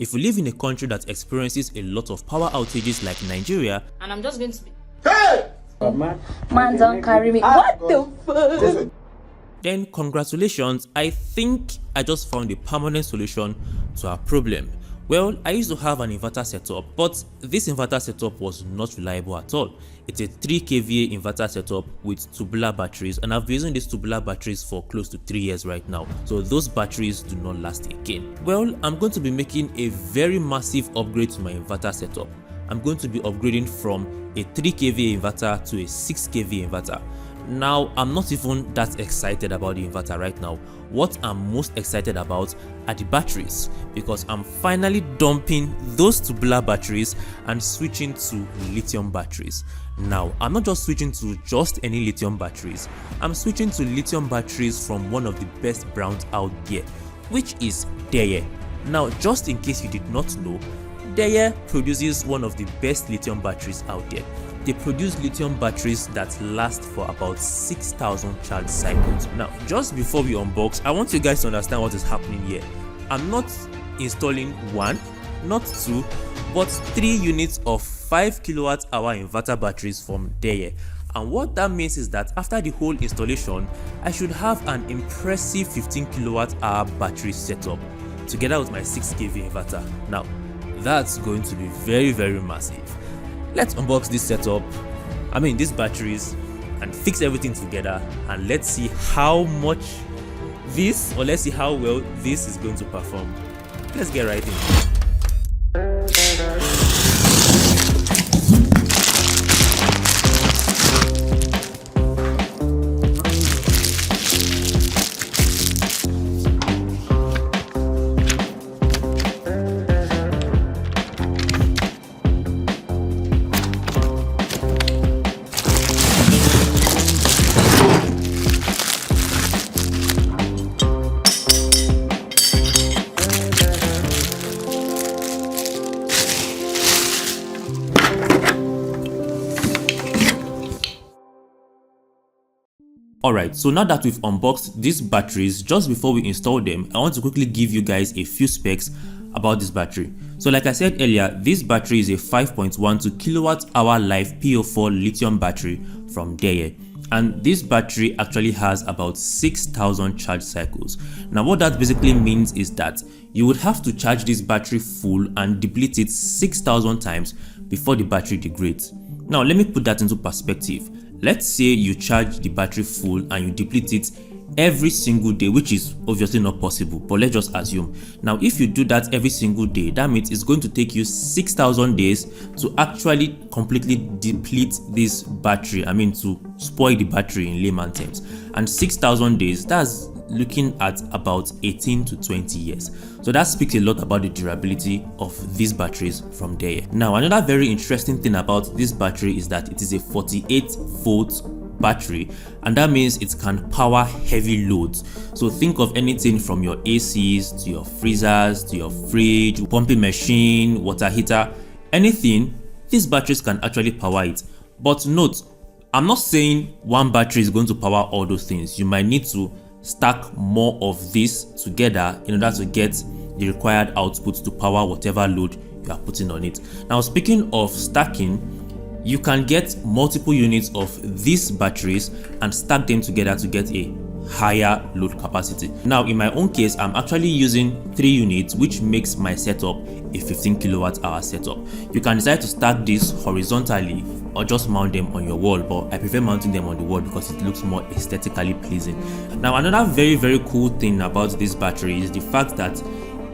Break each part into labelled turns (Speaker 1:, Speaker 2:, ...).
Speaker 1: if you live in a country that experiences a lot of power outages like Nigeria,
Speaker 2: and I'm just going to be
Speaker 3: man don't carry me, what the fuck?
Speaker 1: Then congratulations, I think I just found a permanent solution to our problem. Well, I used to have an inverter setup, but this inverter setup was not reliable at all. It's a 3 kVA inverter setup with tubular batteries, and I've been using these tubular batteries for close to 3 years right now. So those batteries do not last again. Well, I'm going to be making a very massive upgrade to my inverter setup. I'm going to be upgrading from a 3 kVA inverter to a 6 kVA inverter. Now, I'm not even that excited about the inverter right now. What I'm most excited about are the batteries, because I'm finally dumping those tubular batteries and switching to lithium batteries. Now, I'm not just switching to just any lithium batteries. I'm switching to lithium batteries from one of the best brands out there, which is Deye. Now, just in case you did not know, Deye produces one of the best lithium batteries out there. They produce lithium batteries that last for about 6,000 charge cycles. Now, just before we unbox, I want you guys to understand what is happening here. I'm not installing 1, not 2, but 3 units of 5 kWh inverter batteries from Deye. And what that means is that after the whole installation, I should have an impressive 15 kWh battery setup together with my 6 kV inverter. Now, that's going to be very, very massive. Let's unbox this setup, these batteries, and fix everything together, and let's see how much let's see how well this is going to perform. Let's get right in. Alright, so now that we've unboxed these batteries, just before we install them, I want to quickly give you guys a few specs about this battery. So like I said earlier, this battery is a 5.12 kWh life PO4 lithium battery from Deye. And this battery actually has about 6,000 charge cycles. Now what that basically means is that you would have to charge this battery full and deplete it 6,000 times before the battery degrades. Now let me put that into perspective. Let's say you charge the battery full and you deplete it every single day, which is obviously not possible, but let's just assume. Now if you do that every single day, that means it's going to take you 6,000 days to actually completely deplete this battery, to spoil the battery in layman terms. And 6,000 days, that's looking at about 18 to 20 years. So that speaks a lot about the durability of these batteries from Deye. Now another very interesting thing about this battery is that it is a 48-volt battery, and that means it can power heavy loads. So think of anything from your ACs to your freezers to your fridge, pumping machine, water heater, anything, these batteries can actually power it. But note, I'm not saying one battery is going to power all those things. You might need to stack more of this together in order to get the required output to power whatever load you are putting on it. Now speaking of stacking, you can get multiple units of these batteries and stack them together to get a higher load capacity. Now in my own case, I'm actually using 3 units, which makes my setup a 15 kWh setup. You can decide to stack this horizontally or just mount them on your wall, but I prefer mounting them on the wall because it looks more aesthetically pleasing. Now another very, very cool thing about this battery is the fact that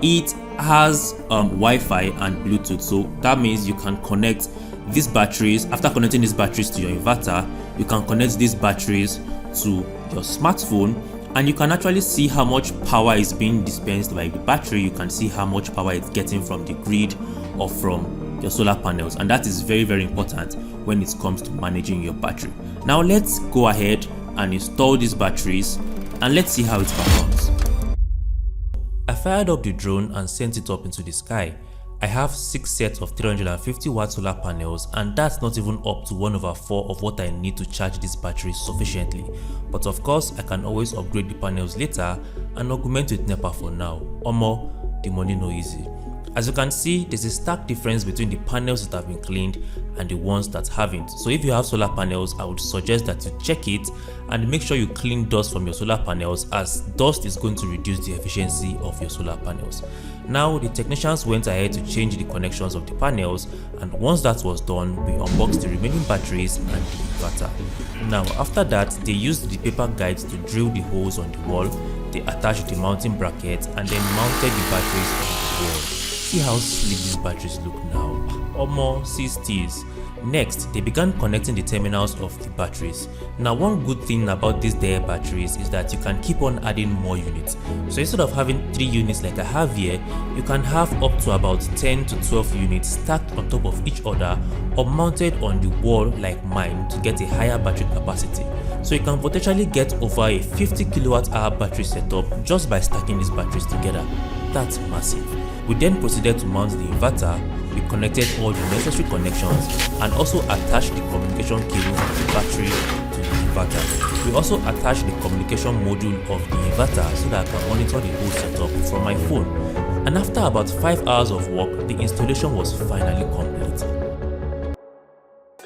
Speaker 1: it has Wi-Fi and Bluetooth. So that means you can connect these batteries. After connecting these batteries to your inverter, you can connect these batteries to your smartphone, and you can actually see how much power is being dispensed by the battery. You can see how much power it's getting from the grid or from your solar panels, and that is very, very important when it comes to managing your battery. Now let's go ahead and install these batteries and let's see how it performs. I fired up the drone and sent it up into the sky. I have 6 sets of 350 watt solar panels, and that's not even up to 1/4 of what I need to charge this battery sufficiently. But of course, I can always upgrade the panels later and augment with NEPA for now. Omo, the money no easy. As you can see, there's a stark difference between the panels that have been cleaned and the ones that haven't. So if you have solar panels, I would suggest that you check it and make sure you clean dust from your solar panels, as dust is going to reduce the efficiency of your solar panels. Now the technicians went ahead to change the connections of the panels, and once that was done, we unboxed the remaining batteries and the inverter. Now after that, they used the paper guides to drill the holes on the wall. They attached the mounting bracket and then mounted the batteries on the wall. See how sleek these batteries look now. Almost 60s. Next, they began connecting the terminals of the batteries. Now one good thing about these Deye batteries is that you can keep on adding more units. So instead of having 3 units like I have here, you can have up to about 10 to 12 units stacked on top of each other or mounted on the wall like mine to get a higher battery capacity. So you can potentially get over a 50 kilowatt hour battery setup just by stacking these batteries together. That's massive. We then proceeded to mount the inverter. We connected all the necessary connections and also attached the communication cable from the battery to the inverter. We also attached the communication module of the inverter so that I can monitor the whole setup from my phone. And after about 5 hours of work, the installation was finally complete.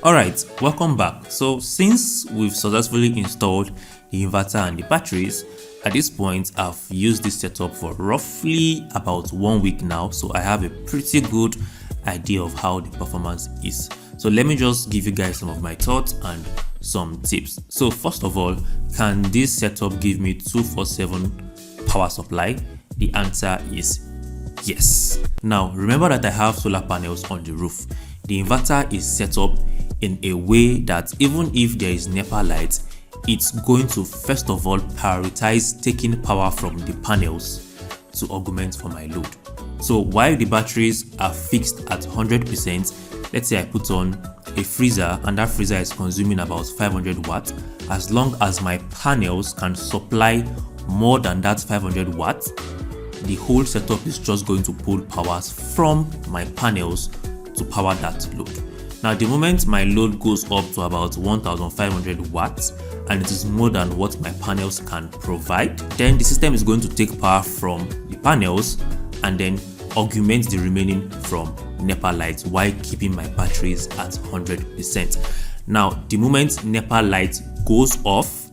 Speaker 1: Alright, welcome back. So since we've successfully installed the inverter and the batteries, at this point I've used this setup for roughly about 1 week now, so I have a pretty good idea of how the performance is. So let me just give you guys some of my thoughts and some tips. So first of all, can this setup give me 24/7 power supply? The answer is yes. Now remember that I have solar panels on the roof. The inverter is set up in a way that even if there is NEPA light, it's going to first of all prioritize taking power from the panels to augment for my load. So while the batteries are fixed at 100%, let's say I put on a freezer and that freezer is consuming about 500 watts, as long as my panels can supply more than that 500 watts, the whole setup is just going to pull powers from my panels to power that load. Now the moment my load goes up to about 1500 watts and it is more than what my panels can provide, then the system is going to take power from the panels and then augment the remaining from NEPA lights while keeping my batteries at 100%. Now the moment NEPA light goes off,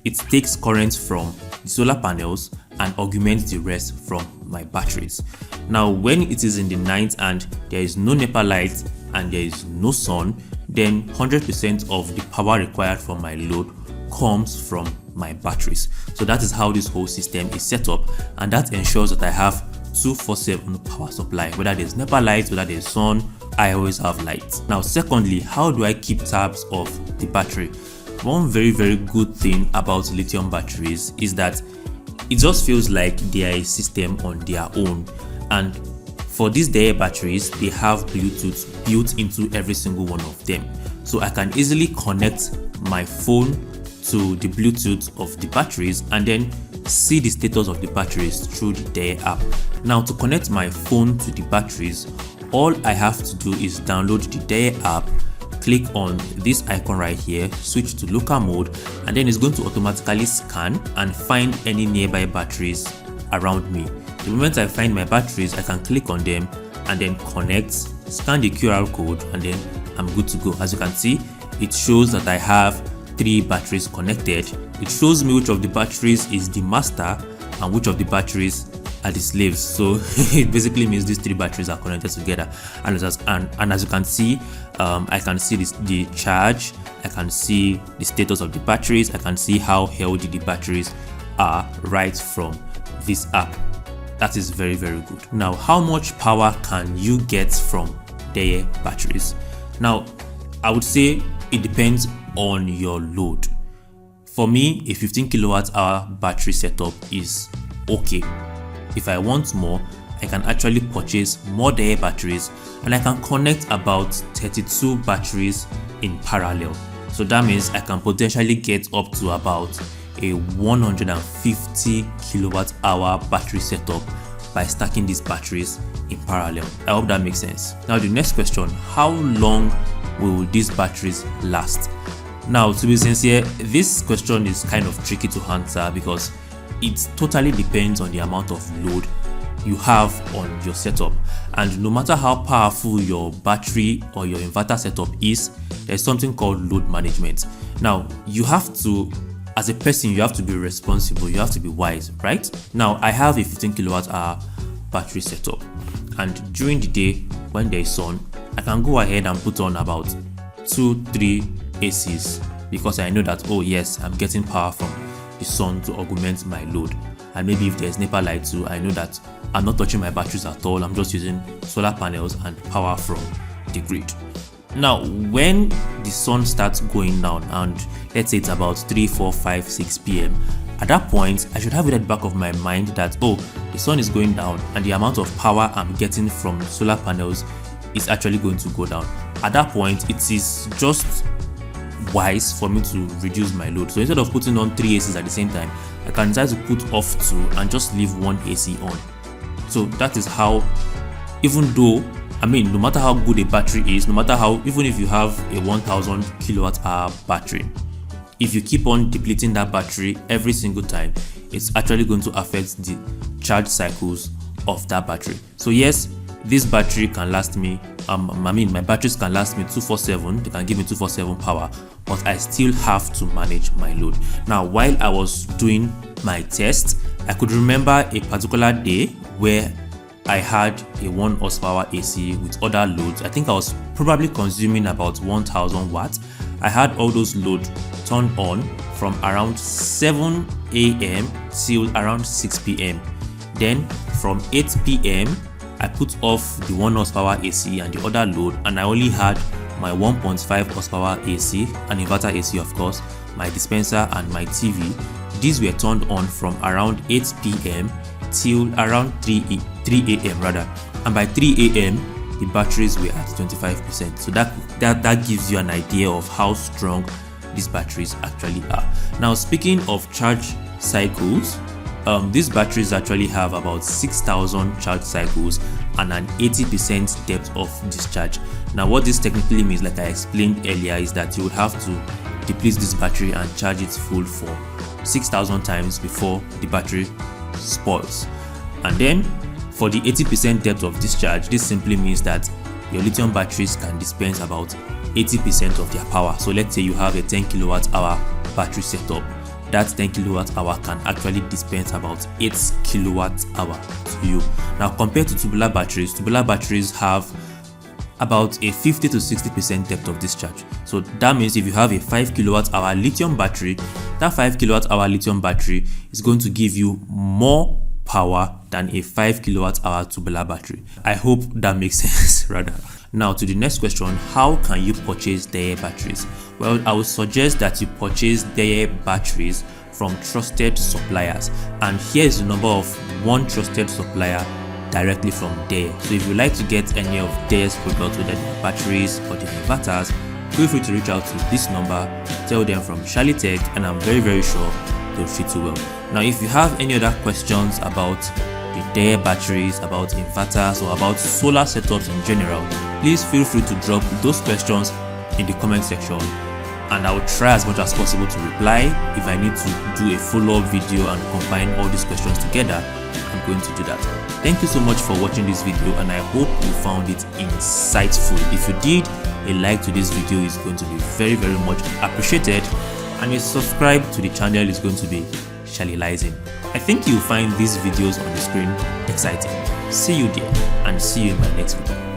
Speaker 1: it takes current from the solar panels and augments the rest from my batteries. Now when it is in the night and there is no NEPA light and there is no sun, then 100% of the power required from my load comes from my batteries. So that is how this whole system is set up, and that ensures that I have 24/7 power supply. Whether there's NEPA lights, whether there's sun, I always have lights. Now secondly, how do I keep tabs of the battery? One very good thing about lithium batteries is that it just feels like they are a system on their own, and for these Deye batteries, they have Bluetooth built into every single one of them. So I can easily connect my phone to the Bluetooth of the batteries and then see the status of the batteries through the Deye app. Now to connect my phone to the batteries, all I have to do is download the Deye app, click on this icon right here, switch to local mode, and then it's going to automatically scan and find any nearby batteries around me. The moment I find my batteries, I can click on them and then connect, scan the QR code, and then I'm good to go. As you can see, it shows that I have 3 batteries connected. It shows me which of the batteries is the master and which of the batteries are the slaves. So it basically means these 3 batteries are connected together. And as you can see, I can see the charge, I can see the status of the batteries, I can see how healthy the batteries are right from this app. That is very good. Now, how much power can you get from Deye batteries? Now, I would say it depends on your load. For me, a 15 kilowatt hour battery setup is okay. If I want more, I can actually purchase more Deye batteries and I can connect about 32 batteries in parallel. So that means I can potentially get up to about a 150 kilowatt hour battery setup by stacking these batteries in parallel. I hope that makes sense. Now the next question, how long will these batteries last? Now to be sincere, this question is kind of tricky to answer because it totally depends on the amount of load you have on your setup. And no matter how powerful your battery or your inverter setup is, there's something called load management. Now, you have to, as a person, you have to be responsible, you have to be wise, right? Now, I have a 15 kilowatt hour battery setup, and during the day when there is sun, I can go ahead and put on about 2-3 ACs, because I know that, oh yes, I'm getting power from the sun to augment my load. And maybe if there's NEPA light too, I know that I'm not touching my batteries at all. I'm just using solar panels and power from the grid. Now, when the sun starts going down, and let's say it's about 3, 4, 5, 6 p.m, at that point, I should have it at the back of my mind that, oh, the sun is going down and the amount of power I'm getting from solar panels is actually going to go down. At that point, it is just wise for me to reduce my load. So instead of putting on 3 ACs at the same time, I can decide to put off 2 and just leave 1 AC on. So that is how, even though, I mean, no matter how good a battery is, no matter how, even if you have a 1000 kilowatt hour battery, if you keep on depleting that battery every single time, it's actually going to affect the charge cycles of that battery. So yes, this battery can last me, my batteries can last me 24/7, they can give me 24/7 power, but I still have to manage my load. Now, while I was doing my test, I could remember a particular day where I had a 1 horsepower AC with other loads. I think I was probably consuming about 1000 watts. I had all those loads turned on from around 7 a.m. till around 6 p.m. Then from 8 p.m. I put off the 1 horsepower AC and the other load, and I only had my 1.5 horsepower AC, an inverter AC of course, my dispenser and my TV. These were turned on from around 8 p.m. till around 3 a.m. rather, and by 3 a.m. the batteries were at 25%. So that gives you an idea of how strong these batteries actually are. Now, speaking of charge cycles, these batteries actually have about 6000 charge cycles and an 80% depth of discharge. Now, what this technically means, like I explained earlier, is that you would have to deplete this battery and charge it full for 6000 times before the battery spoils. And then for the 80% depth of discharge, this simply means that your lithium batteries can dispense about 80% of their power. So let's say you have a 10 kilowatt hour battery setup. That 10 kilowatt hour can actually dispense about 8 kilowatt hour to you. Now, compared to tubular batteries have about a 50 to 60% depth of discharge. So that means if you have a 5 kilowatt hour lithium battery, that 5 kilowatt hour lithium battery is going to give you more power than a 5 kilowatt hour tubular battery. I hope that makes sense rather. Now, to the next question, how can you purchase Deye batteries? Well, I would suggest that you purchase Deye batteries from trusted suppliers, and here is the number of one trusted supplier directly from Deye. So if you like to get any of Deye's products, whether the batteries or the inverters, feel free to reach out to this number, tell them from Charlie Tech, and I'm very sure they'll treat you well. Now, if you have any other questions about the Deye batteries, about inverters, or about solar setups in general, please feel free to drop those questions in the comment section, and I will try as much as possible to reply. If I need to do a follow-up video and combine all these questions together, I'm going to do that. Thank you so much for watching this video, and I hope you found it insightful. If you did, a like to this video is going to be very much appreciated, and a subscribe to the channel is going to be Charlie-lizing. I think you'll find these videos on the screen exciting. See you there, and see you in my next video.